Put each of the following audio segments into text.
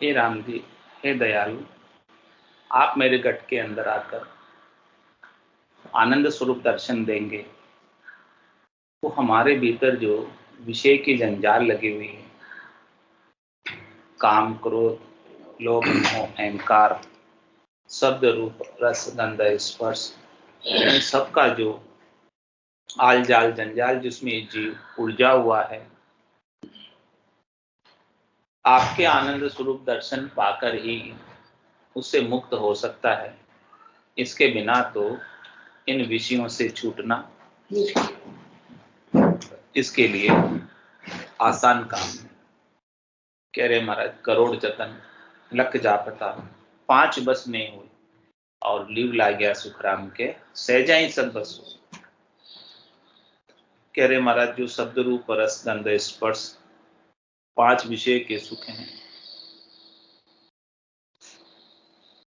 हे राम जी, हे दयालु, आप मेरे गट के अंदर आकर आनंद स्वरूप दर्शन देंगे तो हमारे भीतर जो विषय की जंजाल लगी हुई है, काम, क्रोध, लोभ, मोह, अहंकार, शब्द, रूप, रस, गंध, स्पर्श, इन सबका जो आल जाल जंजाल जिसमें जीव उलझा हुआ है, आपके आनंद स्वरूप दर्शन पाकर ही उससे मुक्त हो सकता है। इसके बिना तो इन विषयों से छूटना इसके लिए आसान काम है। कह रहे महाराज, करोड़ जतन लख जापता, 5 बस नहीं हुई और लीव ला गया सुखराम के, सहजा ही सब बस हो। कह रहे महाराज, जो शब्द, रूप, रस, गंध, स्पर्श 5 विषय के सुख हैं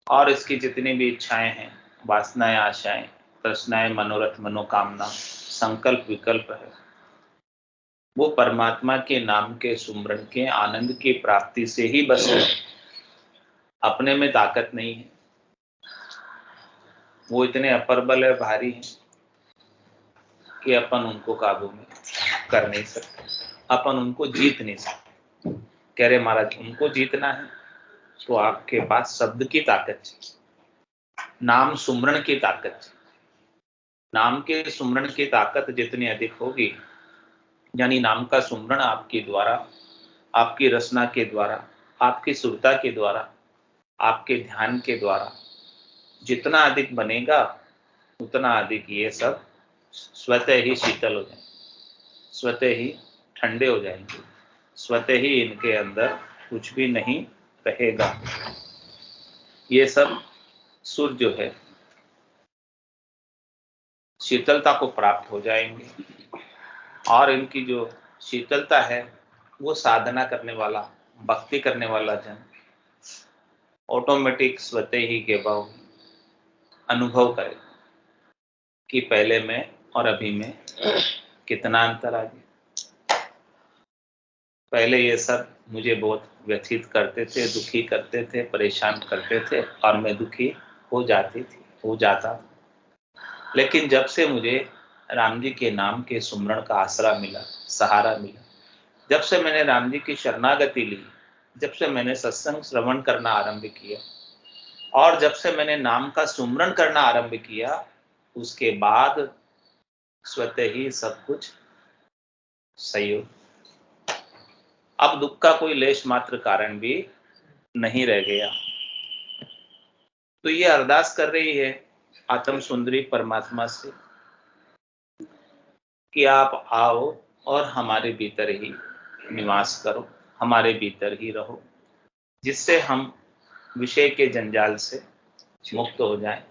और इसकी जितनी भी इच्छाएं हैं, वासनाएं, आशाएं, तृष्णाएं, मनोरथ, मनोकामना, संकल्प, विकल्प है, वो परमात्मा के नाम के सुमरण के आनंद की प्राप्ति से ही बस है। अपने में ताकत नहीं है, वो इतने अपरबल है, भारी है कि अपन उनको काबू में कर नहीं सकते, अपन उनको जीत नहीं सकते। कह रहे महाराज, उनको जीतना है तो आपके पास शब्द की ताकत चाहिए, नाम सुमरण की ताकत चाहिए। नाम के सुमरण की ताकत जितनी अधिक होगी, यानी नाम का सुमरण आपके द्वारा, आपकी रचना के द्वारा, आपकी सुरता के द्वारा, आपके ध्यान के द्वारा जितना अधिक बनेगा, उतना अधिक ये सब स्वतः ही शीतल हो जाएंगे, स्वतः ही ठंडे हो जाएंगे, स्वतः ही इनके अंदर कुछ भी नहीं रहेगा। ये सब सुर जो है शीतलता को प्राप्त हो जाएंगे और इनकी जो शीतलता है वो साधना करने वाला, भक्ति करने वाला जन ऑटोमेटिक स्वतः ही के भाव अनुभव करे कि पहले में और अभी में कितना अंतर आ गया। पहले ये सब मुझे बहुत व्यथित करते थे, दुखी करते थे, परेशान करते थे और मैं दुखी हो जाता था। लेकिन जब से मुझे राम जी के नाम के सुमरण का आसरा मिला, सहारा मिला, जब से मैंने राम जी की शरणागति ली, जब से मैंने सत्संग श्रवण करना आरंभ किया और जब से मैंने नाम का सुमरण करना आरंभ किया, उसके बाद स्वतः ही सब कुछ सही हो। अब दुख का कोई लेश मात्र कारण भी नहीं रह गया। तो ये अरदास कर रही है आत्म सुंदरी परमात्मा से कि आप आओ और हमारे भीतर ही निवास करो, हमारे भीतर ही रहो, जिससे हम विषय के जंजाल से मुक्त हो जाएं।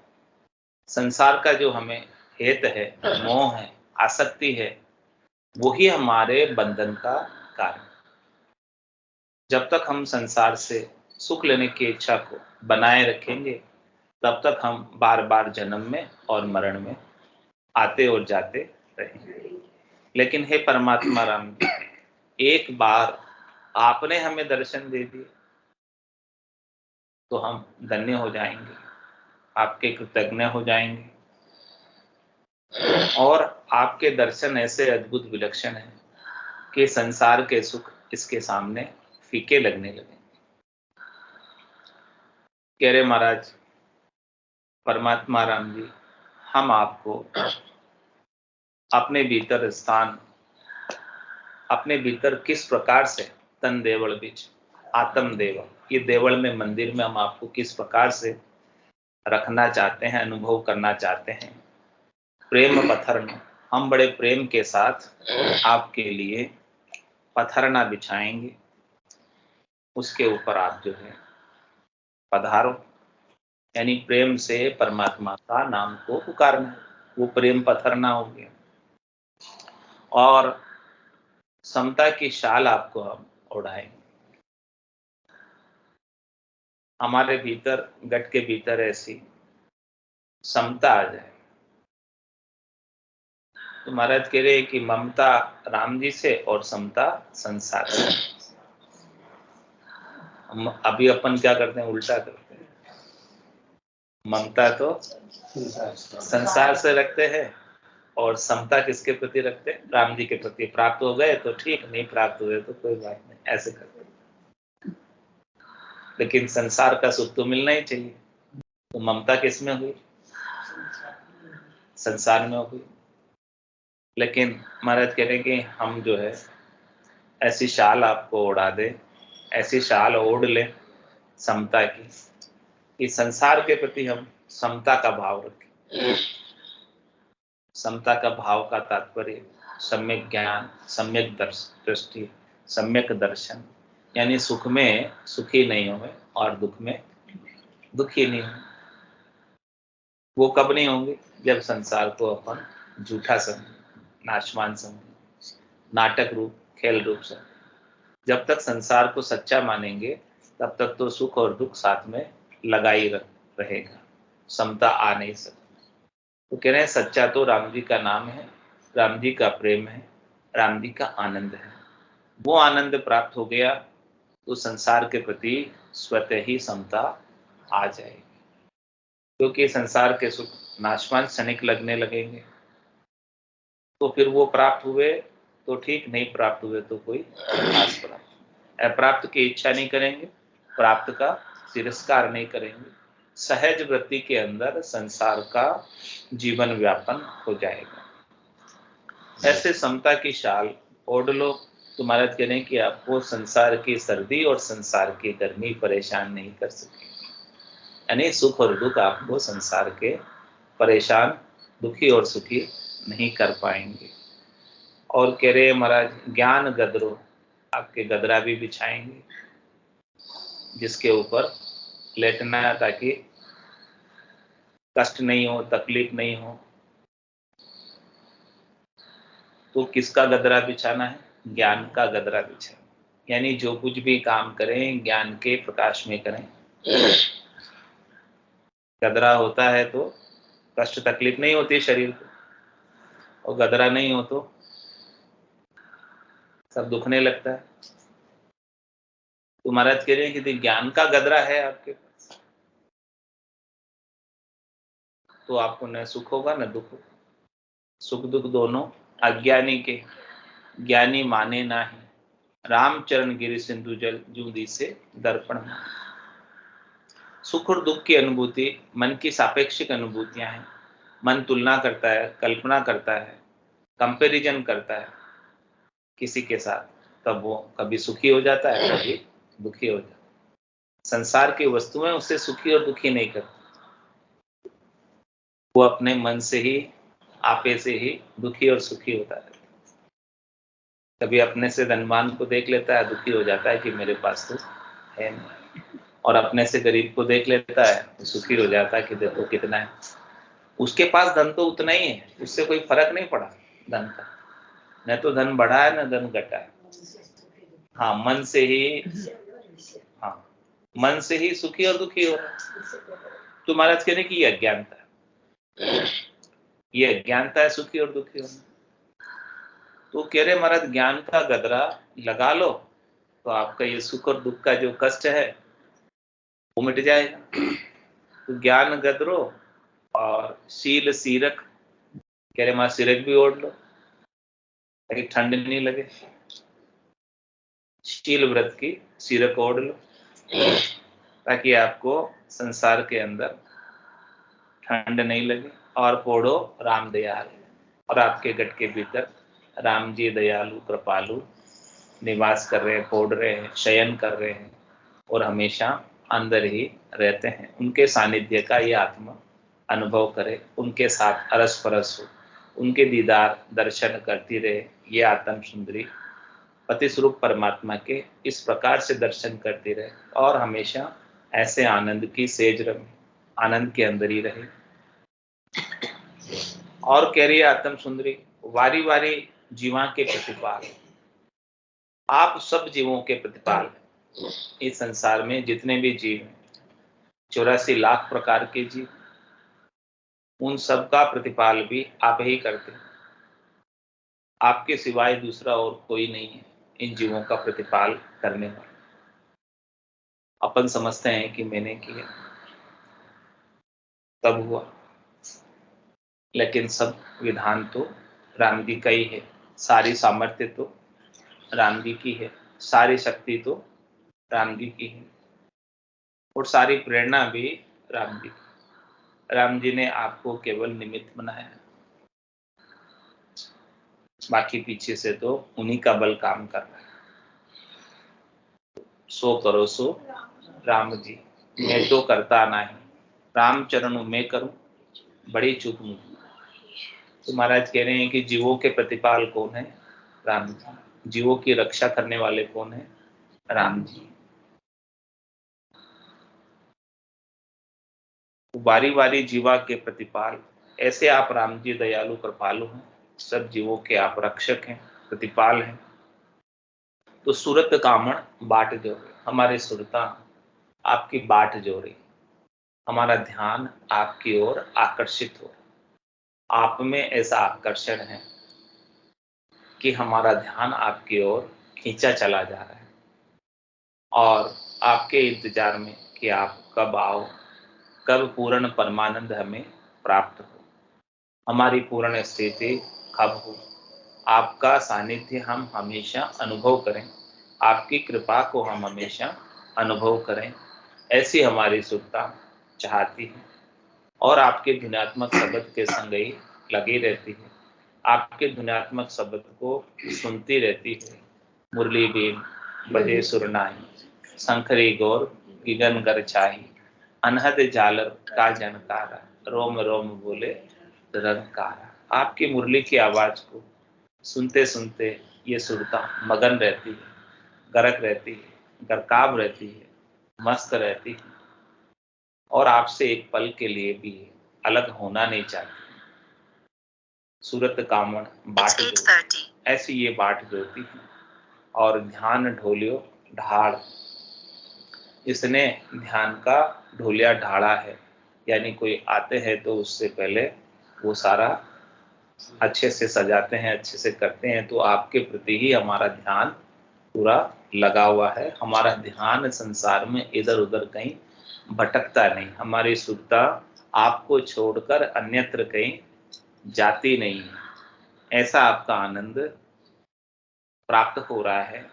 संसार का जो हमें हेत है, मोह है, आसक्ति है, वही हमारे बंधन का कारण। जब तक हम संसार से सुख लेने की इच्छा को बनाए रखेंगे, तब तक हम बार बार जन्म में और मरण में आते और जाते रहेंगे। लेकिन हे परमात्मा राम जी, एक बार आपने हमें दर्शन दे दिए तो हम धन्य हो जाएंगे, आपके कृतज्ञ हो जाएंगे और आपके दर्शन ऐसे अद्भुत विलक्षण हैं कि संसार के सुख इसके सामने फीके लगने लगे। कह रहे महाराज, परमात्मा राम जी, हम आपको अपने भीतर स्थान, अपने भीतर किस प्रकार से तन देवल बीच आत्म देवल, ये देवल में मंदिर में हम आपको किस प्रकार से रखना चाहते हैं, अनुभव करना चाहते हैं। प्रेम पत्थरना, हम बड़े प्रेम के साथ आपके लिए पत्थरना बिछाएंगे, उसके ऊपर आप जो है पधारो। यानी प्रेम से परमात्मा का नाम को पुकारना, वो प्रेम पत्थरना हो गया। और समता की शाल आपको हम ओढ़ाएंगे। हमारे भीतर, गट के भीतर ऐसी समता आ जाए। तो महाराज कह रहे हैं कि ममता राम जी से और समता संसार से। अभी अपन क्या करते हैं, उल्टा करते हैं। ममता तो संसार से रखते हैं और समता किसके प्रति रखते हैं, राम जी के प्रति। प्राप्त हो गए तो ठीक, नहीं प्राप्त हुए तो कोई बात नहीं, ऐसे करते हैं। लेकिन संसार का सुख तो मिलना ही चाहिए, तो ममता किस में हुई, संसार में हुई। लेकिन महाराज कह रहे हैं कि हम जो है ऐसी शाल आपको ओढ़ा दे, ऐसी शाल ओढ़ ले समता की, कि संसार के प्रति हम समता का भाव रखें। समता का भाव का तात्पर्य सम्यक ज्ञान, सम्यक दृष्टि, सम्यक दर्शन, यानी सुख में सुखी नहीं होंगे और दुख में दुखी नहीं होंगे। वो कब नहीं होंगे, जब संसार को अपन झूठा समझे, नाशवान समझे, नाटक रूप, खेल रूप से। जब तक संसार को सच्चा मानेंगे तब तक तो सुख और दुख साथ में लगा ही रहेगा, समता आ नहीं सकती। तो कह रहे हैं सच्चा तो राम जी का नाम है, राम जी का प्रेम है, राम जी का आनंद है। वो आनंद प्राप्त हो गया तो संसार के प्रति स्वतः ही समता आ जाएगी, क्योंकि संसार के सुख नाशवान क्षणिक लगने लगेंगे। तो फिर वो प्राप्त हुए तो ठीक, नहीं प्राप्त हुए तो कोई खास प्राप्त। अप्राप्त की इच्छा नहीं करेंगे, प्राप्त का तिरस्कार नहीं करेंगे, सहज वृत्ति के अंदर संसार का जीवन व्यापन हो जाएगा। ऐसे समता की शाल ओढ़ लो तो महाराज कह रहे हैं कि आपको संसार की सर्दी और संसार की गर्मी परेशान नहीं कर सके। यानी सुख और दुख आपको संसार के परेशान, दुखी और सुखी नहीं कर पाएंगे। और कह रहे महाराज ज्ञान गदरो, आपके गदरा भी बिछाएंगे जिसके ऊपर लेटना है, ताकि कष्ट नहीं हो, तकलीफ नहीं हो। तो किसका गदरा बिछाना है, ज्ञान का गदरा बिछाना। यानी जो कुछ भी काम करें ज्ञान के प्रकाश में करें। गदरा होता है तो कष्ट तकलीफ नहीं होती शरीर को, और गदरा नहीं हो तो सब दुखने लगता है। तो महाराज कह रहे हैं कि ज्ञान का गदरा है आपके पास तो आपको न सुख होगा न दुख होगा। सुख दुख दोनों अज्ञानी के, ज्ञानी माने नाही, रामचरण गिरि सिंधु जल जूदी से दर्पण। सुख और दुख की अनुभूति मन की सापेक्षिक अनुभूतियां हैं। मन तुलना करता है, कल्पना करता है, कंपैरिजन करता है किसी के साथ, तब वो कभी सुखी हो जाता है, कभी दुखी हो जाता है। संसार की वस्तुएं उससे सुखी और दुखी नहीं करती, वो अपने मन से ही, आपे से ही दुखी और सुखी होता है। कभी अपने से धनवान को देख लेता है, दुखी हो जाता है कि मेरे पास तो है नहीं, और अपने से गरीब को देख लेता है तो सुखी हो जाता है कि देखो कितना है, उसके पास धन तो उतना ही है, उससे कोई फर्क नहीं पड़ा धन का, न तो धन बढ़ा है न धन घटा है। हाँ, मन से ही, हाँ मन से ही सुखी और दुखी हो रहा है। तो महाराज कहने की ये अज्ञानता है, ये अज्ञानता है सुखी और दुखी होना। तो कह रहे महाराज ज्ञान का गदरा लगा लो तो आपका ये सुख और दुख का जो कष्ट है वो मिट जाएगा। तो ज्ञान गदरो और शील सीरक, कह रहे मां सिरक भी ओढ़ लो ताकि ठंड नहीं लगे। शील व्रत की सिरक ओढ़ लो ताकि आपको संसार के अंदर ठंड नहीं लगे। और पढ़ो राम दयाल, और आपके गट के भीतर राम जी दयालु कृपालु निवास कर रहे हैं, पढ़ रहे हैं, शयन कर रहे हैं और हमेशा अंदर ही रहते हैं। उनके सानिध्य का ये आत्मा अनुभव करे, उनके साथ अरस परस हो, उनके दीदार दर्शन करती रहे। ये आत्म सुंदरी पति स्वरूप परमात्मा के इस प्रकार से दर्शन करती रहे और हमेशा ऐसे आनंद की सेज रहे, आनंद के अंदर ही रहे। और कह रही है आत्म सुंदरी, वारी वारी जीवा के प्रतिपाल, आप सब जीवों के प्रतिपाल हैं। इस संसार में जितने भी जीव हैं, 84 लाख प्रकार के जीव, उन सब का प्रतिपाल भी आप ही करते हैं। आपके सिवाय दूसरा और कोई नहीं है इन जीवों का प्रतिपाल करने वाला। अपन समझते हैं कि मैंने किया तब हुआ, लेकिन सब विधान तो राम जी का ही है, सारी सामर्थ्य तो राम जी की है, सारी शक्ति तो राम जी की है, और सारी प्रेरणा भी राम जी की। राम जी ने आपको केवल निमित्त बनाया है, बाकी पीछे से तो उन्हीं का बल काम कर रहा है। सो करो सो राम जी, मैं तो करता नहीं, राम चरणों में करूं बड़ी चूक मुझी। तो महाराज कह रहे हैं कि जीवों के प्रतिपाल कौन है? राम जी। जीवों की रक्षा करने वाले कौन है? राम जी। बारी बारी जीवा के प्रतिपाल, ऐसे आप राम जी दयालु कृपालु हैं, सब जीवों के आप रक्षक हैं, प्रतिपाल हैं। तो सूरत कामण बाट जोड़े, हमारे सुरता आपकी बाट जोड़े, हमारा ध्यान आपकी ओर आकर्षित हो। आप में ऐसा आकर्षण है कि हमारा ध्यान आपकी ओर खींचा चला जा रहा है, और आपके इंतजार में कि आप कब आओ, कब पूर्ण परमानंद हमें प्राप्त हो, हमारी पूर्ण स्थिति कब हो, आपका सानिध्य हम हमेशा अनुभव करें, आपकी कृपा को हम हमेशा अनुभव करें, ऐसी हमारी सुरता चाहती है। और आपके ध्यानात्मक शब्द के संग ही लगी रहती है, आपके ध्यानात्मक शब्द को सुनती रहती है। मुरली बीन बजे सुरनाई, शंखरी गौर गिगन गर चाही, अनहद झालर का जनकारा, रोम रोम बोले रंकारा। आपकी मुरली की आवाज को सुनते सुनते ये सुरता मगन रहती है, गरक रहती है, गरकाब रहती है, मस्त रहती है, और आपसे एक पल के लिए भी अलग होना नहीं चाहती। सूरत कामण बाट जोती, ऐसी ये बाट जोती है। और ध्यान ढोलियो ढाड़, इसने ध्यान का ढोलिया ढाड़ा है, यानी कोई आते हैं तो उससे पहले वो सारा अच्छे से सजाते हैं, अच्छे से करते हैं। तो आपके प्रति ही हमारा ध्यान पूरा लगा हुआ है, हमारा ध्यान संसार में इधर उधर कहीं भटकता नहीं, हमारी सुरता आपको छोड़कर अन्यत्र कहीं जाती नहीं है। ऐसा आपका आनंद प्राप्त हो रहा है।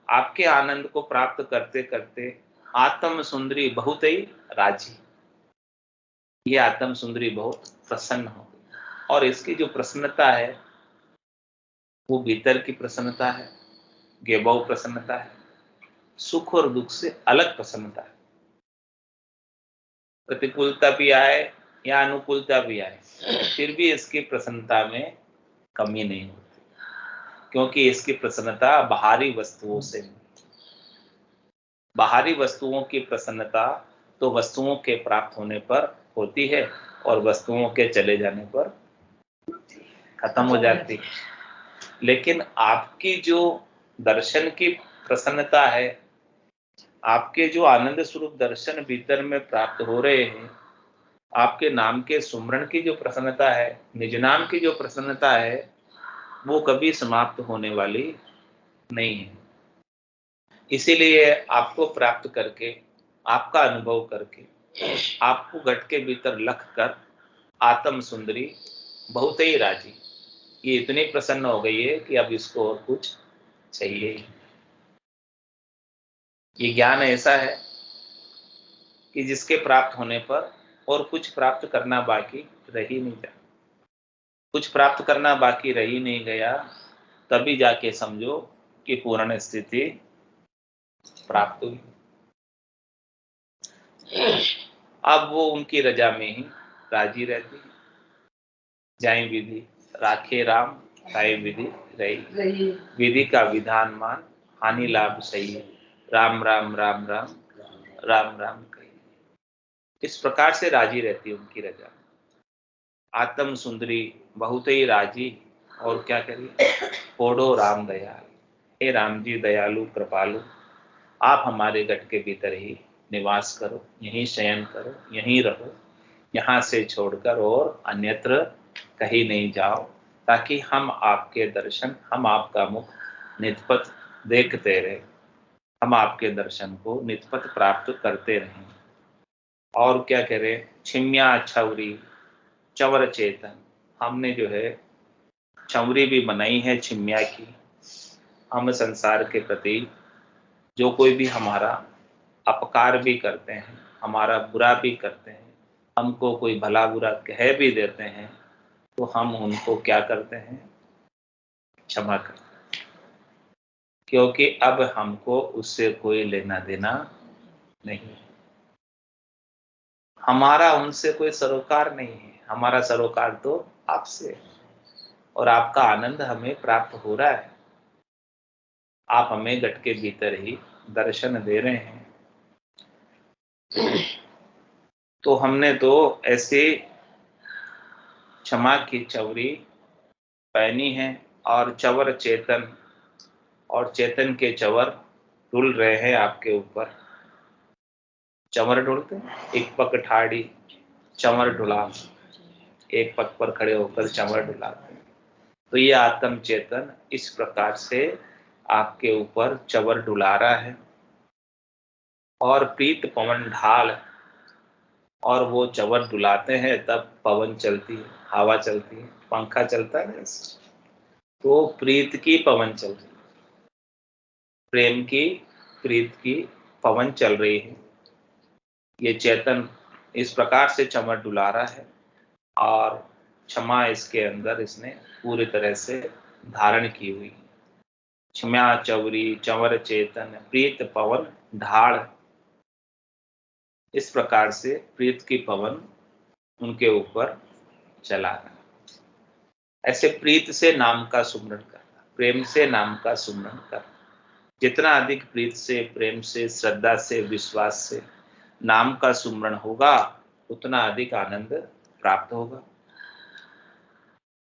आपके आनंद को प्राप्त करते करते आत्म सुंदरी बहुत ही राजी, ये आत्म सुंदरी बहुत प्रसन्न हो गई। और इसकी जो प्रसन्नता है वो भीतर की प्रसन्नता है, गेबव प्रसन्नता है, सुख और दुख से अलग प्रसन्नता है। प्रतिकूलता भी आए या अनुकूलता भी आए, फिर भी इसकी प्रसन्नता में कमी नहीं होती, क्योंकि इसकी प्रसन्नता बाहरी वस्तुओं से नहीं। बाहरी वस्तुओं की प्रसन्नता तो वस्तुओं के प्राप्त होने पर होती है, और वस्तुओं के चले जाने पर खत्म हो जाती है। लेकिन आपकी जो दर्शन की प्रसन्नता है, आपके जो आनंद स्वरूप दर्शन भीतर में प्राप्त हो रहे हैं, आपके नाम के सुमरण की जो प्रसन्नता है, निज नाम की जो प्रसन्नता है, वो कभी समाप्त होने वाली नहीं है। इसीलिए आपको प्राप्त करके, आपका अनुभव करके, आपको घट के भीतर लख कर आत्म सुंदरी बहुत ही राजी, ये इतनी प्रसन्न हो गई है कि अब इसको और कुछ चाहिए ही। ये ज्ञान ऐसा है कि जिसके प्राप्त होने पर और कुछ प्राप्त करना बाकी रह ही नहीं जाता। कुछ प्राप्त करना बाकी रह ही नहीं गया, तभी जाके समझो कि पूर्ण स्थिति प्राप्त हुई। अब वो उनकी रजा में ही राजी रहती है। जाए विधि राखे राम, खाए विधि रही, विधि का विधान मान, हानि लाभ सही, राम राम राम राम राम राम कही। इस प्रकार से राजी रहती है उनकी रजा। आत्म सुंदरी बहुत ही राजी, और क्या करिए, पोड़ो राम दयाल, हे राम जी दयालु कृपालु, आप हमारे गट के भीतर ही निवास करो, यहीं शयन करो, यहीं रहो, यहाँ से छोड़कर और अन्यत्र कहीं नहीं जाओ, ताकि हम आपके दर्शन, हम आपका मुख नितपत देखते रहे। हम आपके दर्शन को नितपत प्राप्त करते रहें। और क्या करें, छिम्या छवरी चवर चेतन, हमने जो है छवरी भी बनाई है छिम्या की। हम संसार के प्रति जो कोई भी हमारा अपकार भी करते हैं, हमारा बुरा भी करते हैं, हमको कोई भला बुरा कह भी देते हैं, तो हम उनको क्या करते हैं, क्षमा करते हैं, क्योंकि अब हमको उससे कोई लेना देना नहीं, हमारा उनसे कोई सरोकार नहीं है, हमारा सरोकार तो आपसे है और आपका आनंद हमें प्राप्त हो रहा है। आप हमें घट के भीतर ही दर्शन दे रहे हैं। तो हमने तो ऐसे क्षमा की चवरी पहनी है और चवर चेतन, और चेतन के चवर डुल रहे हैं आपके ऊपर। चवर डुलते, एक पग ठाड़ी चवर डुला, एक पग पर खड़े होकर चवर डुलाते। तो ये आत्म चेतन इस प्रकार से आपके ऊपर चवर डुला रहा है। और प्रीत पवन ढाल, और वो चवर डुलाते हैं तब पवन चलती है, हवा चलती है, पंखा चलता है ना, तो प्रीत की पवन चल रही है, प्रेम की, प्रीत की पवन चल रही है। ये चेतन इस प्रकार से चमर डुला रहा है और क्षमा इसके अंदर इसने पूरी तरह से धारण की हुई। क्षमा चवरी चवर चेतन प्रीत पवन ढाड़, इस प्रकार से प्रीत की पवन उनके ऊपर चला रहा। ऐसे प्रीत से नाम का सुमरण करना, प्रेम से नाम का सुमरण करना, जितना अधिक प्रीत से, प्रेम से, श्रद्धा से, विश्वास से नाम का सुमरण होगा, उतना अधिक आनंद प्राप्त होगा।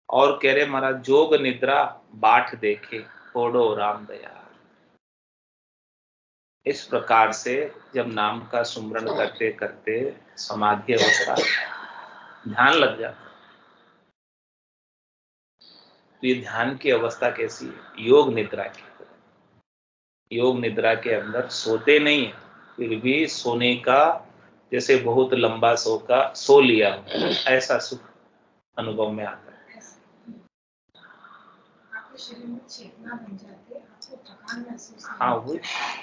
और कह रहे महाराज, जोग निद्रा बाट देखे ओडो राम दया। इस प्रकार से जब नाम का सुमरण करते करते समाधि अवस्था, ध्यान लग जाता, तो ये ध्यान की अवस्था कैसी है, योग निद्रा की। योग निद्रा के अंदर सोते नहीं है, फिर भी सोने का जैसे बहुत लंबा सो लिया हो, ऐसा सुख अनुभव में आता है। शरीर में चेतना बन जाती है, आपको थकान महसूस, हाँ, वो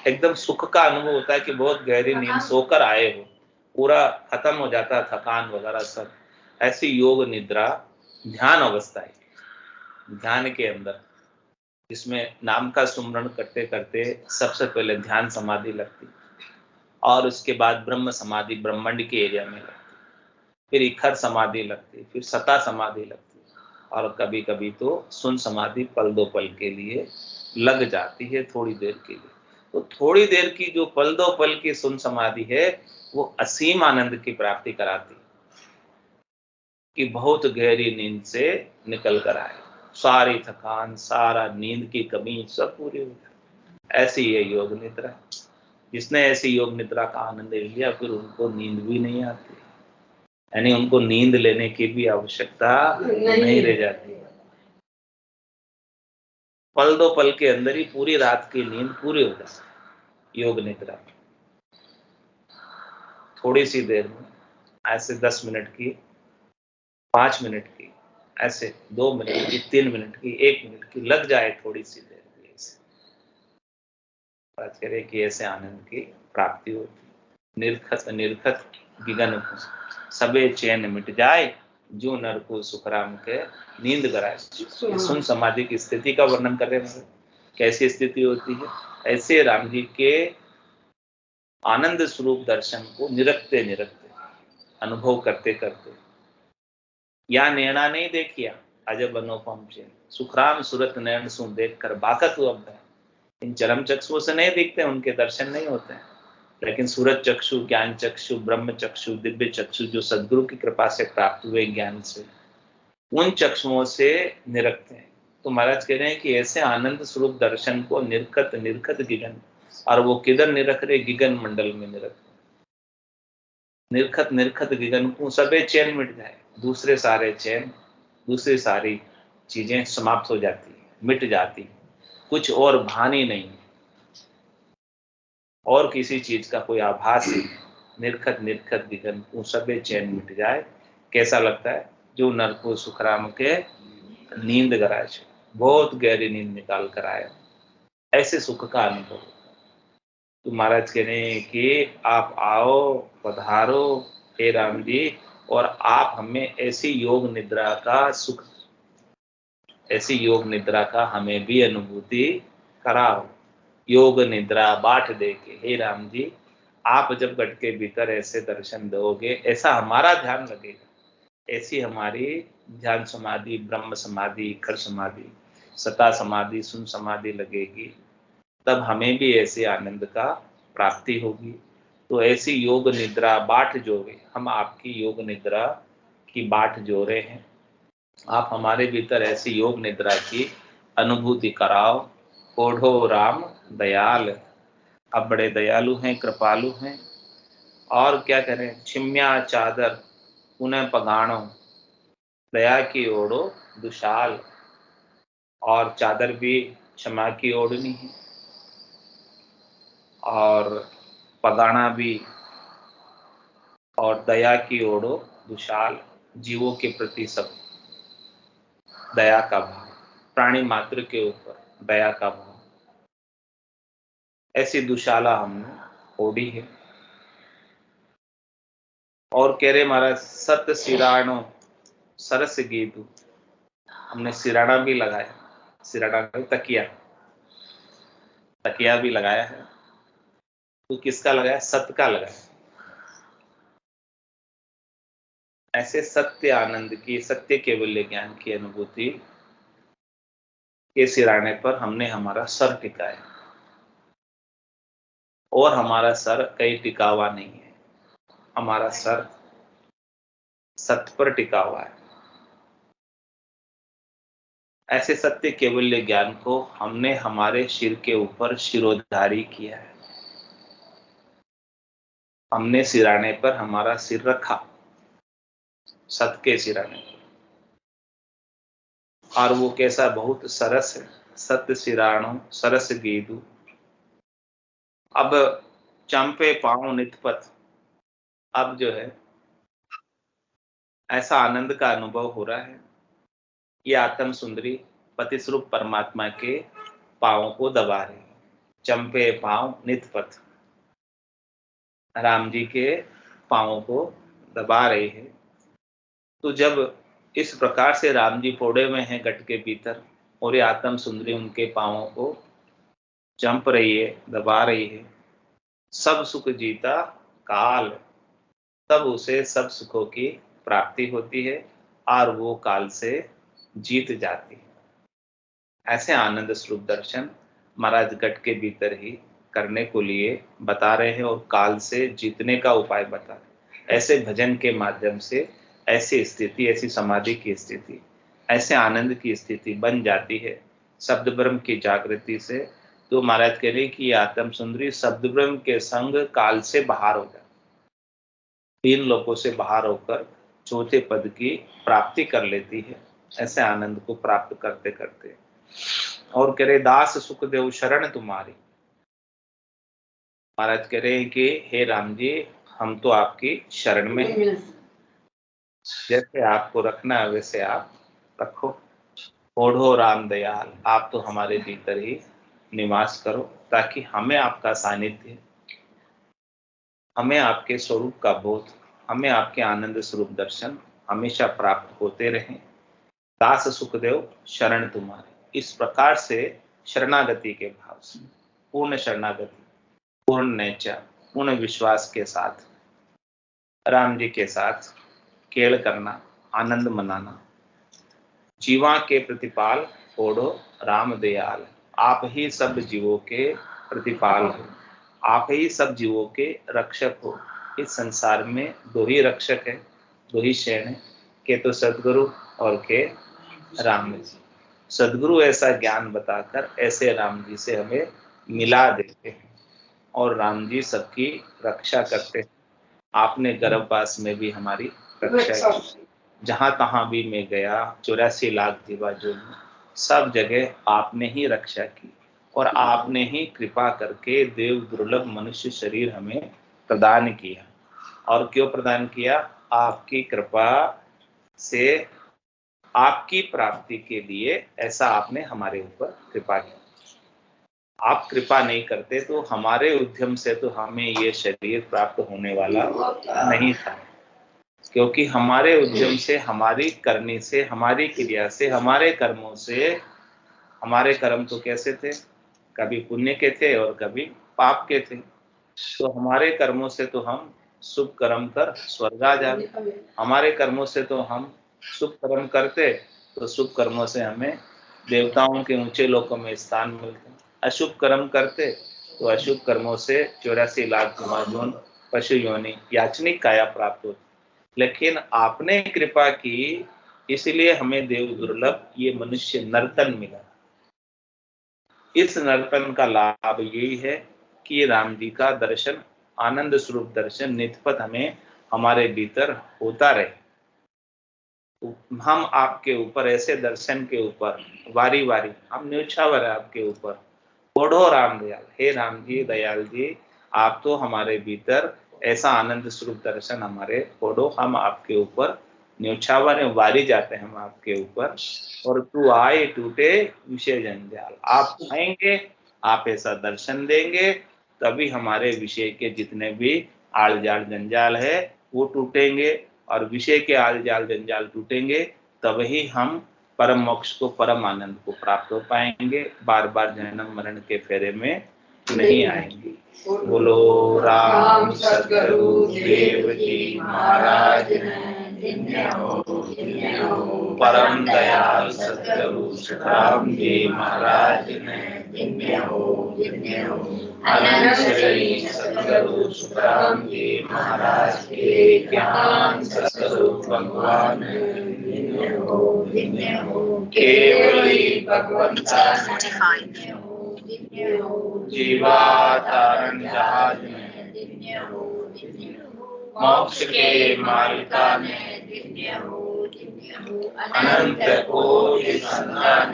एकदम सुख का अनुभव होता है कि बहुत गहरी नींद सोकर आए हो, पूरा खत्म हो जाता है थकान वगैरह सब। ऐसी योग निद्रा ध्यान अवस्था है, ध्यान के अंदर जिसमें नाम का सुमरण करते करते सबसे पहले ध्यान समाधि लगती, और उसके बाद ब्रह्म समाधि ब्रह्मांड के एरिया में लगती, फिर इखर समाधि लगती, फिर सता समाधि लगती, और कभी कभी तो सुन समाधि पल दो पल के लिए लग जाती है, थोड़ी देर के लिए। तो थोड़ी देर की जो पल दो पल की सुन समाधि है, वो असीम आनंद की प्राप्ति कराती, कि बहुत गहरी नींद से निकल कर आए, सारी थकान, सारा नींद की कमी सब पूरी हो जाए। ऐसी ये योग निद्रा, जिसने ऐसी योग निद्रा का आनंद लिया, फिर उनको नींद भी नहीं आती, यानी उनको नींद लेने की भी आवश्यकता नहीं रह जाती। पल दो पल के अंदर ही पूरी रात की नींद पूरी हो जाती योग निद्रा। थोड़ी सी देर में ऐसे 10 मिनट की, 5 मिनट की, ऐसे 2 मिनट की, 3 मिनट की, 1 मिनट की लग जाए, थोड़ी सी देर की, बात करें कि ऐसे आनंद की प्राप्ति होती। निर्खत निर्खत गिगन सबे चैन मिट जाए, जो नर को सुखराम के नींद कराए। सुन समाधि की स्थिति का वर्णन कर रहे हैं, कैसी स्थिति होती है। ऐसे राम जी के आनंद स्वरूप दर्शन को निरखते निरखते, अनुभव करते करते, या नैना नहीं देखिया अजब अनुपम चैन, सुखराम सूरत नयन सु देख कर बाकत अब है। इन चरम चक्षुओं से नहीं दिखते, उनके दर्शन नहीं होते हैं, लेकिन सूरज चक्षु, ज्ञान चक्षु, ब्रह्म चक्षु, दिव्य चक्षु जो सदगुरु की कृपा से प्राप्त हुए ज्ञान से, उन चक्षुओं से निरखते हैं। तो महाराज कह रहे हैं कि ऐसे आनंद स्वरूप दर्शन को निर्खत निर्खत गिगन, और वो किधर निरख रहे, गिगन मंडल में निरख, निर्खत निर्खत गिगन को सबे चैन मिट जाए, दूसरे सारे चैन, दूसरी सारी चीजें समाप्त हो जाती, मिट जाती, कुछ और भान ही नहीं। और किसी चीज का कोई आभास ही निर्खत निर्खत दिखन वो सबे चैन मिट जाए। कैसा लगता है? जो नर को सुखराम के नींद कराए, बहुत गहरी नींद निकाल कर आया, ऐसे सुख का अनुभव। तो महाराज कह रहे हैं कि आप आओ, पधारो हे राम जी, और आप हमें ऐसी योग निद्रा का सुख, ऐसी योग निद्रा का हमें भी अनुभूति कराओ। योग निद्रा बाट दे के, हे राम जी आप जब गट के भीतर ऐसे दर्शन दोगे, ऐसा हमारा ध्यान लगेगा, ऐसी हमारी ध्यान समाधि, ब्रह्म समाधि, खर समाधि, सता समाधि, सुन समाधि लगेगी, तब हमें भी ऐसे आनंद का प्राप्ति होगी। तो ऐसी योग निद्रा बाट जोड़े, हम आपकी योग निद्रा की बाट जोड़े हैं, आप हमारे भीतर ऐसी योग निद्रा की अनुभूति कराओ। ओढ़ो राम दयाल, आप बड़े दयालु हैं, कृपालु हैं। और क्या करें? छिम्या चादर उन्हें पगाणो, दया की ओढ़ो दुशाल, और चादर भी क्षमा की ओढ़नी है, और पगाना भी, और दया की ओढ़ो दुशाल, जीवों के प्रति सब दया का भाव, प्राणी मात्र के ऊपर दया का भाव, ऐसी दुशाला हमने ओढ़ी है। और कह रहे महाराज सत सिराणो सरस गीतु, हमने सिराना भी लगाया, सिराना तकिया, तकिया भी लगाया है। तो किसका लगाया? सत्य का लगाया। ऐसे सत्य आनंद की, सत्य केवल्य ज्ञान की अनुभूति के सिराने पर हमने हमारा सर टिकाया, और हमारा सर कहीं टिका हुआ नहीं है, हमारा सर सत्य पर टिका हुआ है। ऐसे सत्य केवल्य ज्ञान को हमने हमारे सिर के ऊपर शिरोधारी किया है, हमने सिराने पर हमारा सिर रखा, सत्य के सिराने पर, और वो कैसा बहुत सरस है। सत्य सिराणो सरस गीदू, अब चंपे पांव नितपथ, अब जो है ऐसा आनंद का अनुभव हो रहा है। ये आत्म सुंदरी पति स्वरूप परमात्मा के पांवों को दबा रही, चंपे पांव नितपथ, राम जी के पांवों को दबा रही है। तो जब इस प्रकार से राम जी फोड़े में हैं गट के भीतर, और ये आत्म सुंदरी उनके पांवों को चंप रही है, दबा रही है, सब सुख जीता काल, तब उसे सब सुखों की प्राप्ति होती है, और वो काल से जीत जाती है। ऐसे आनंद स्वरूप दर्शन महाराज गट के भीतर ही करने को लिए बता रहे हैं, और काल से जीतने का उपाय बता रहे हैं। ऐसे भजन के माध्यम से ऐसी स्थिति, ऐसी समाधि की स्थिति, ऐसे आनंद की स्थिति बन जाती है शब्द ब्रह्म की जागृति से। तो महाराज कह रहे कि आत्म सुंदरी शब्द ब्रह्म के संग काल से बाहर हो जाए, तीन लोकों से बाहर होकर चौथे पद की प्राप्ति कर लेती है, ऐसे आनंद को प्राप्त करते करते। और कह रहे दास सुखदेव शरण तुम्हारी, महाराज कह रहे हैं कि हे राम जी हम तो आपकी शरण में हैं, जैसे आपको रखना है वैसे आप रखो। ओढ़ो राम दयाल, आप तो हमारे भीतर ही निवास करो, ताकि हमें आपका सानिध्य, हमें आपके स्वरूप का बोध, हमें आपके आनंद स्वरूप दर्शन हमेशा प्राप्त होते रहें। दास सुखदेव शरण तुम्हारे, इस प्रकार से शरणागति के भाव से, पूर्ण शरणागति, पूर्ण नेचा, पूर्ण विश्वास के साथ राम जी के साथ खेल करना, आनंद मनाना। जीवा के प्रतिपाल ओढ़ो राम दयाल, आप ही सब जीवों के प्रतिपाल हो, आप ही सब जीवों के रक्षक हो। इस संसार में दो ही रक्षक है, दो ही शरण है, के तो सदगुरु और के राम जी। सदगुरु ऐसा ज्ञान बताकर ऐसे राम जी से हमें मिला देते हैं, और राम जी सबकी रक्षा करते हैं। आपने गर्भवास में भी हमारी रक्षा की, जहां तहां भी मैं गया 84 लाख जीवा जो सब जगह आपने ही रक्षा की, और आपने ही कृपा करके देव दुर्लभ मनुष्य शरीर हमें प्रदान किया। और क्यों प्रदान किया? आपकी कृपा से आपकी प्राप्ति के लिए ऐसा आपने हमारे ऊपर कृपा किया। आप कृपा नहीं करते तो हमारे उद्यम से तो हमें ये शरीर प्राप्त होने वाला नहीं था, क्योंकि हमारे उद्यम से, हमारी करनी से, हमारी क्रिया से, हमारे कर्मों से, हमारे कर्म तो कैसे थे? कभी पुण्य के थे और कभी पाप के थे। तो हमारे कर्मों से तो हम शुभ कर्म कर स्वर्ग आ जाते, हमारे कर्मों से तो हम शुभ कर्म करते तो शुभ कर्मों से हमें देवताओं के ऊंचे लोकों में स्थान मिलते, अशुभ कर्म करते तो अशुभ कर्मों से 84 लाख गुण पशु योनि याचनिक काया प्राप्त होती। लेकिन आपने कृपा की, इसलिए हमें देव दुर्लभ ये मनुष्य नर्तन मिला। इस नर्तन का लाभ यही है कि राम जी का दर्शन, आनंद स्वरूप दर्शन नित्यपत हमें हमारे भीतर होता रहे। हम आपके ऊपर ऐसे दर्शन के ऊपर वारी वारी हम न्यौछावर है आपके ऊपर। ओढ़ो राम दयाल, हे राम जी दयाल जी, आप तो हमारे भीतर ऐसा आनंद स्वरूप दर्शन हमारे ओढ़ो, हम आपके ऊपर न्यौछावर है, वारी जाते हैं हम आपके ऊपर। और तू आए टूटे विषय जंजाल, आप आएंगे, आप ऐसा दर्शन देंगे, तभी हमारे विषय के जितने भी आल जाल जंजाल है वो टूटेंगे, और विषय के आल जाल जंजाल टूटेंगे, तभी हम परम मोक्ष को, परम आनंद को प्राप्त हो पाएंगे, बार बार जन्म मरण के फेरे में नहीं आएंगे। बोलो राम सद्गुरु देव जी महाराज परम दयाल सद्गुरु सुखराम जी महाराज अनंत श्री सद्गुरु सुखराम जी महाराज के ज्ञान स्वरूप भगवान केवली भगवंता जीवा तारण जहाज में, मोक्ष के मालिका में, अनंत कोटि संतान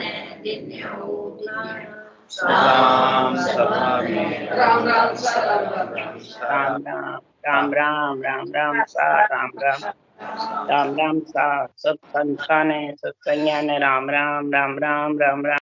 राम सभा में राम राम राम राम राम राम राम सा राम राम राम राम सा सत्संताने सत्संज्ञाने राम राम राम राम राम राम